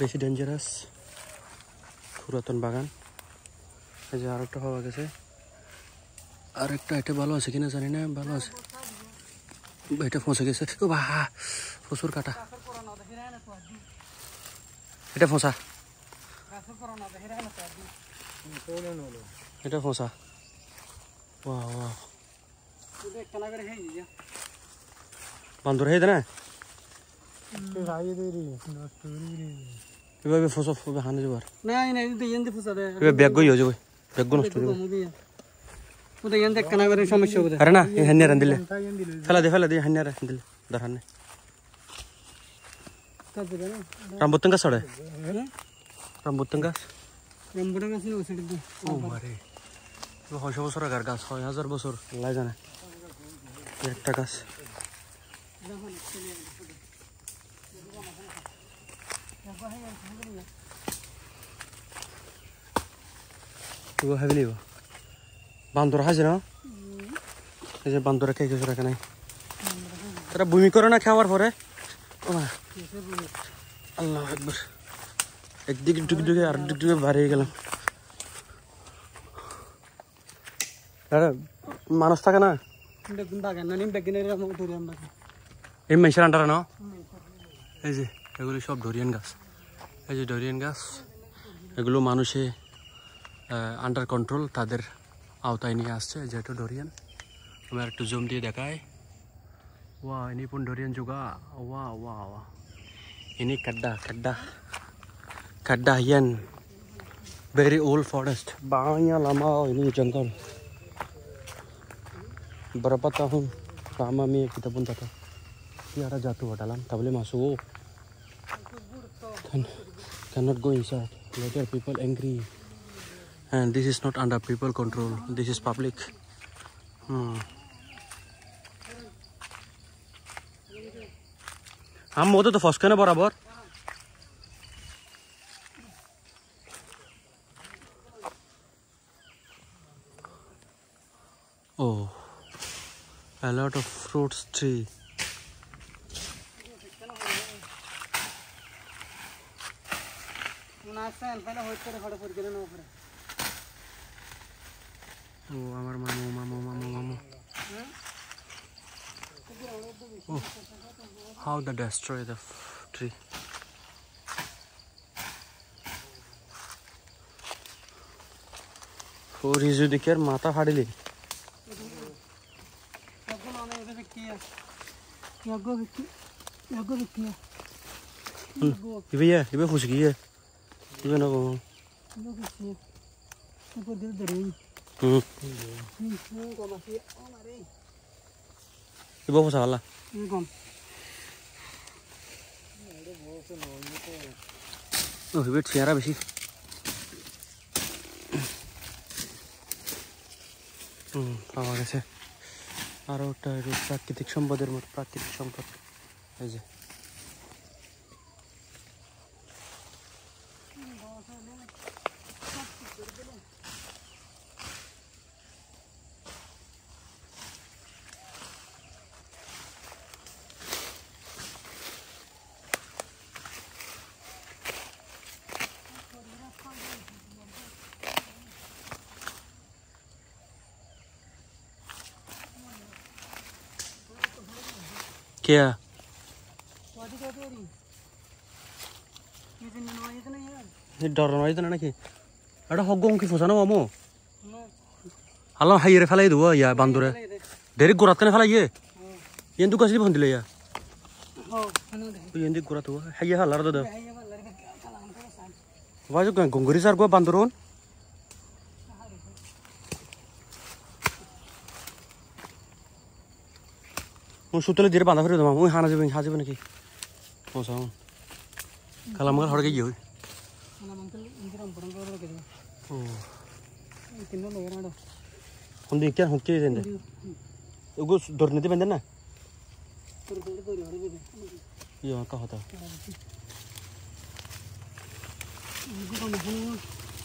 বেশি ডেঞ্জারাস পুরাতন বাগান। এই যে আরেকটা হওয়া গেছে, আরেকটা এটা ভালো আছে কিনা জানি না, ভালো আছে। এটা ফসে গেছে, ও বাহা প্রচুর কাটা, এটা ফসা, এটা ফসা। বান্দর হেই না এভাবে ফসা হানে যাবার ব্যাগ গই হয়ে যাবে, ব্যাগ নষ্ট হয়ে যাবে। সমস্যা আরে না এই হান্নার দিলে ফেলা দিয়ে হান্নার দিলে দরকার নেই। রামবুতান গাছ ছড়ে, রামবুতান গাছ ও মারে 600 বছর আগের গাছ, 6000 বছর লাই জানে একটা গাছ। ভাবি বান্দর হাজে না, এই যে বান্দরে খেয়ে কিছু রাখে নাই, তারা বমি করে না খাওয়ার পরে। আল্লাহ একবার একদিকে ডুকে আর দিকে বাড়িয়ে গেলাম। মানুষ থাকে না এই মেশিন আন্ডারে না, এই যে এগুলি সব ডোরিয়ান গাছ, এই যে ডোরিয়ান গাছ, এগুলো মানুষে আন্ডার কন্ট্রোল তাদের আওতায় নিয়ে আসছে, যেহেতু ডোরিয়ান। আমি আর একটু জুম দিয়ে দেখাই। ওয়া ইনি পুন ডোরিয়ান juga, ওয়া ওয়া ওয়া ini kadda yan very old forest, banyak lama ini jangkal, berapa tahun lama kita pun tak tahu. Tiada jatuh ke dalam, tak boleh masuk, cannot go inside, later people angry, and this is not under people control, this is public. हम वो तो फंस के ना बराबर। Oh, a lot of fruits tree. Oh, আমার মামু। Oh, how they destroy the tree. और ये जो दिखे माता फाड़ी ली। ये भी खुश की है, ये ना को। ये बहुत साला। Oh, ये चियारा बेसी। পাওয়া গেছে আরো একটা প্রাকৃতিক সম্পদের মতো, প্রাকৃতিক সম্পদ এই যে। क्या डर नहीं तो ना कि अरे हगों की फसाना मामू हालां हाई रे फलाई दो या बांदुरे डेरी गुरात ने फलाई ये तू कसली बंद ले या ये गुरात हुआ हाई हालार दो वाजो गंगोरी सार को बांदुरोन सुतले धीरे बांधा फिर मामू हाना जब हाजे बने की फसा kalau mungkin harga jauh. Hundi kian hukki dende. Ugus dorne ti benden na. Iya kah hota.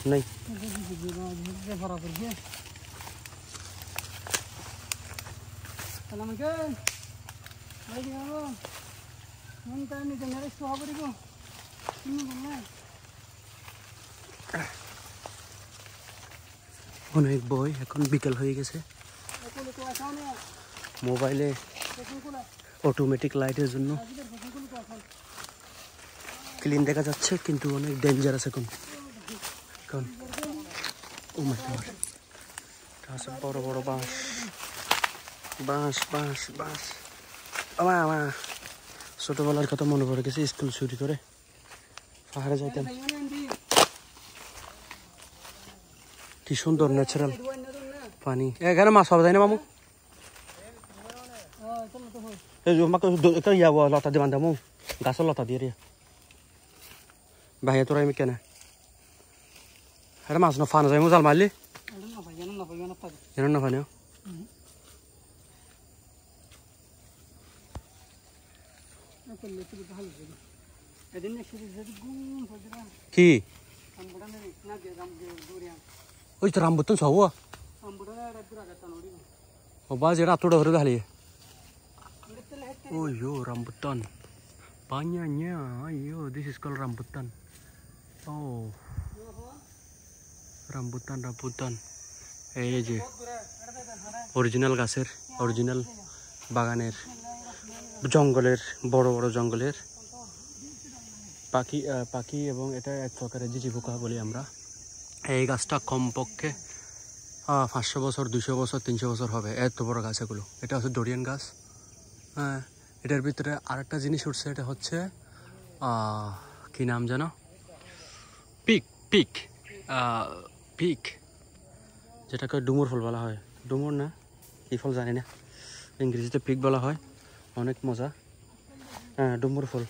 Nahi. Kalau mungkin, lagi apa? Mungkin ni jenera suha beri ko. অনেক বই, এখন বিকেল হয়ে গেছে। মোবাইলে অটোমেটিক লাইটের জন্য ক্লিন দেখা যাচ্ছে, কিন্তু অনেক ডেঞ্জার আছে এখন। এখন ও মাই গড, আছে বড় বড় বাঁশ বাঁশ বাঁশ বাঁশ। আমার ছোটবেলার কথা মনে পড়ে গেছে, স্কুল ছুটি করে পাহাড়ে যাইতাম। কি সুন্দর ন্যাচারাল পানি। এখানে মাছ পাওয়া যায় না মামু? লতা দিয়ে বান্ধামু, গাছের লতা দিয়ে রে ভাইয়া তোরা আমি কেনা এটা মাছ না ফানো যায়, জাল মারলি এর না ফানো কি ওই তো রামবুতন সব বা যেটা আতটা ধরে খালি oh yo rambutan banyaknya ayo this is called rambutan oh rambutan এই যে অরিজিনাল গাছের অরিজিনাল বাগানের জঙ্গলের বড় বড় জঙ্গলের পাখি এবং এটা এক প্রকারের ঝিঝি পোকা বলি আমরা। এই গাছটা কমপক্ষে 500 বছর 200 বছর 300 বছর হবে, এত বড় গাছ এগুলো। এটা হচ্ছে ডোরিয়ান গাছ। হ্যাঁ, এটার ভিতরে আরেকটা জিনিস উঠছে, এটা হচ্ছে কি নাম জানো, পিক পিক পিক, যেটাকে ডুমুর ফল বলা হয়। ডুমুর না কি ফল জানি না, ইংরেজিতে পিক বলা হয়। অনেক মজা। হ্যাঁ, ডুমুর ফল।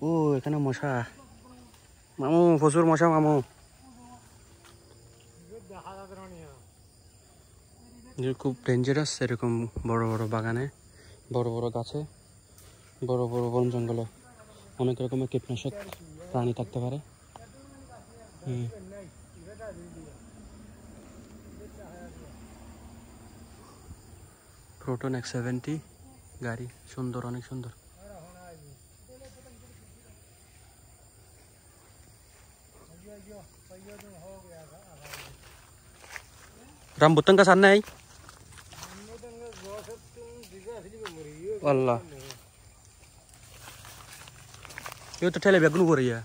ও এখানে মশা মামু, প্রচুর মশা মামু। খুব ডেঞ্জারাস এরকম বড় বড় বাগানে, বড় বড় গাছে, বড় বড় বন জঙ্গলে অনেক রকমের কীটনাশক প্রাণী থাকতে পারে। প্রোটন 170 গাড়ি, সুন্দর, অনেক সুন্দর। রামবুতান গাছ আর নাই আল্লাহ, ये तो ठेले बेगुन हो रही है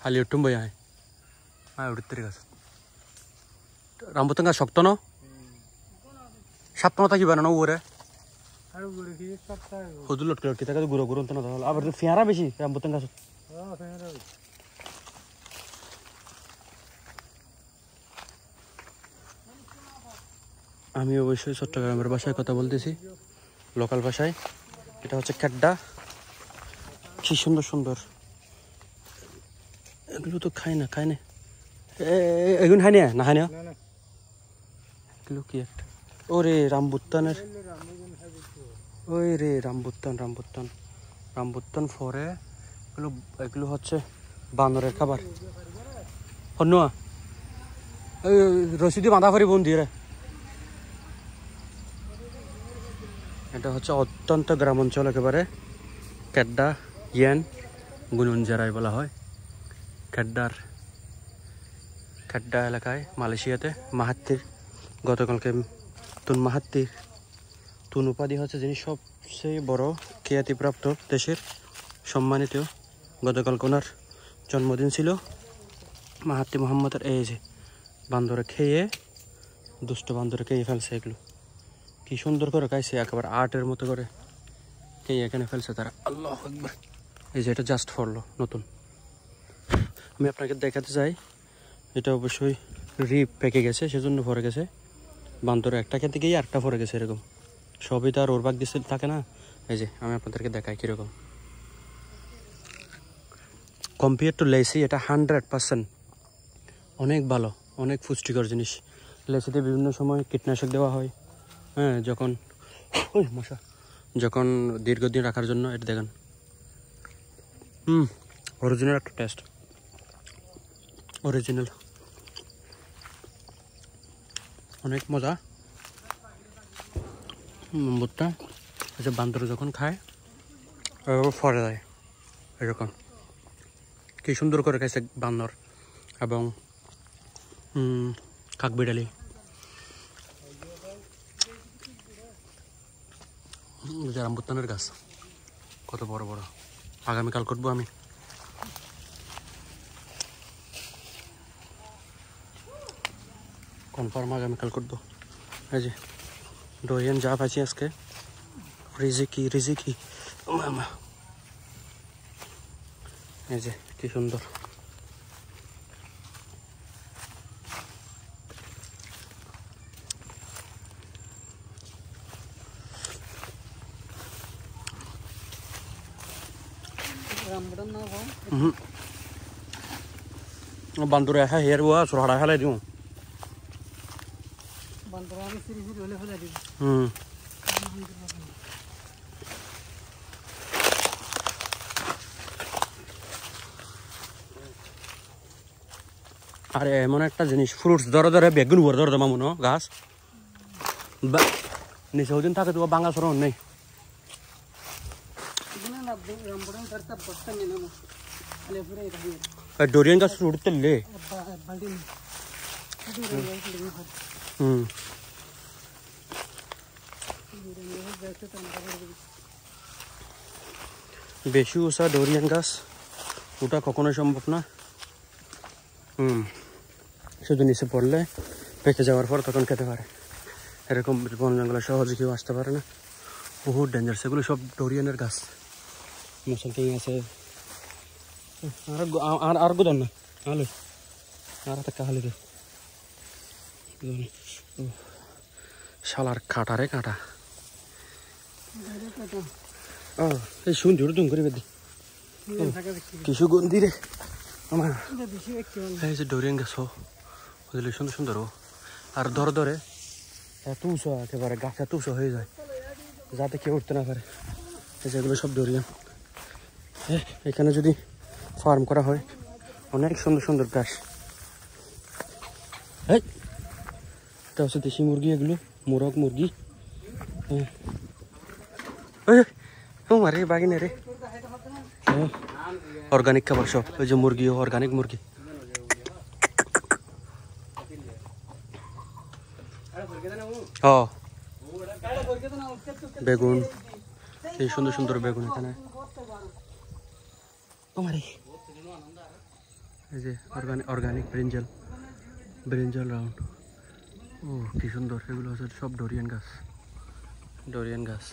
खाली उठुम भैया है। हाँ उड़ते रहेगा रामबुतान का शक्तो न साप्ताह की बनाना वो रे खुद लटके लटके तक तो गुरो गुरो तो ना था अब फियारा बेशी रामबुतान का আমি অবশ্যই চট্টগ্রামের ভাষায় কথা বলতেছি, লোকাল ভাষায়। এটা হচ্ছে ক্যাড্ডা। কি সুন্দর সুন্দর, এগুলো তো খায় না এগুলো খায় না খায় না এগুলো কি একটা ওরে রামবুতানের, ওই রে রামবুতান ফরে এগুলো হচ্ছে বানরের খাবার। হন্যা রশিদি বাঁধা ফরি বন্দি রে। এটা হচ্ছে অত্যন্ত গ্রাম অঞ্চল একেবারে। ক্যাড্ডা ইয়ান গুনুনজারাই বলা হয়। ক্যাড্ডা এলাকায় মালয়েশিয়াতে মাহাত্তির, গতকালকে তুন উপাধি হচ্ছে যিনি সবচেয়ে বড় খ্যাতিপ্রাপ্ত দেশের সম্মানিত। গতকালকে ওনার জন্মদিন ছিল মাহাত্তি মোহাম্মদের। এই যে বান্দরে খেয়ে, দুষ্ট বান্দরে খেয়ে ফেলছে এগুলো। কি সুন্দর করে খাইছে, একেবারে আর্টের মতো করে খেয়ে এখানে ফেলছে তারা। আল্লাহু আকবার। এই যে এটা জাস্ট ফরলো নতুন, আমি আপনাকে দেখাতে চাই। এটা অবশ্যই রিপ পেকে গেছে, সেজন্য ভরে গেছে। বান্দরে একটা খেতে গিয়ে আরেকটা ভরে গেছে, এরকম সবই তো আর ওর ভাগ দিতে থাকে না। এই যে আমি আপনাদেরকে দেখাই কীরকম। কম্পেয়ার টু লেসি এটা 100% অনেক ভালো, অনেক পুষ্টিকর জিনিস। লেসিতে বিভিন্ন সময় কীটনাশক দেওয়া হয়। হ্যাঁ, যখন দীর্ঘদিন রাখার জন্য। এটা দেখেন, অরিজিনাল একটা টেস্ট, অরিজিনাল, অনেক মজা ভুট্টা। আচ্ছা, বান্দর যখন খায় ফরে যায় এরকম। কি সুন্দর করে গেছে বান্দর এবং কাকবিড়ালি। রামবুতানের গাছ কত বড় বড়। আগামীকাল করবো আমি। কনফার্ম আগামীকাল করবো। এই যে ডোরিয়ান যা পাচ্ছি আজকে রিজিকি মামা। এই যে কি সুন্দর। বান্দরে হের ওয়া সরহাড়া ফেলাই দিও। আরে এমন একটা জিনিস ফ্রুটস ধরে ধরে বেগুন ভরে ধরে মামুন গাছ নিচে ওদিন থাকে তো বাঙ্গা সরণ নেই। ডোরিয়ান গাছ উঠতে লে বেশি উষা ডোরিয়ান গাছ ওটা কখনোই সম্ভব না। শুধু নিচে পড়লে পেকে যাওয়ার পর তখন খেতে পারে। এরকম বন জঙ্গলে সহজে কেউ আসতে পারে না, বহুত ডেঞ্জার। সেগুলো সব ডোরিয়ানের গাছ। মুসলকে আছে আর গোদন না আলু আর একটা কাহালি রে শালার কাঁটা রে কাঁটা। এই শুন জোর দুম করে বেদি কিছু গন্ধি রে আমার। এই যে ডোরিয়ান গাছ বুঝলি সুন্দর সুন্দর আর ধরে ধরে এত উঁচু একেবারে গাছ এত উঁচু হয়ে যায় যাতে কেউ উঠতে না পারে। যেগুলো সব ডোরিয়ান। এখানে যদি ফার্ম করা হয় অনেক সুন্দর সুন্দর গাছ। এটা হচ্ছে দেশি মুরগি, এগুলো মোরগ মুরগি। মারে বাগিনা রে অর্গানিক খাবার সব। ওই যে মুরগি অর্গানিক মুরগি। বেগুন এই সুন্দর সুন্দর বেগুন এখানে। এই যে অর্গানিক ব্রিঞ্জাল রাউন্ড। ও কি সুন্দর। এগুলো হচ্ছে সব ডোরিয়ান গাছ।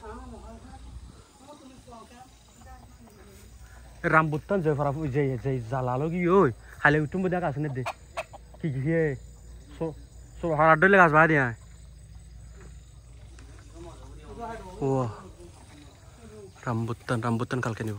রামবুত্তান যে ফরা যে জালালো কি ওই হালে উঠুম বুঝা গাছ নে দে কি কি সো হাড় ডলে গাছ বাই দিয়া। ও রামবুত্তান কালকে নিব।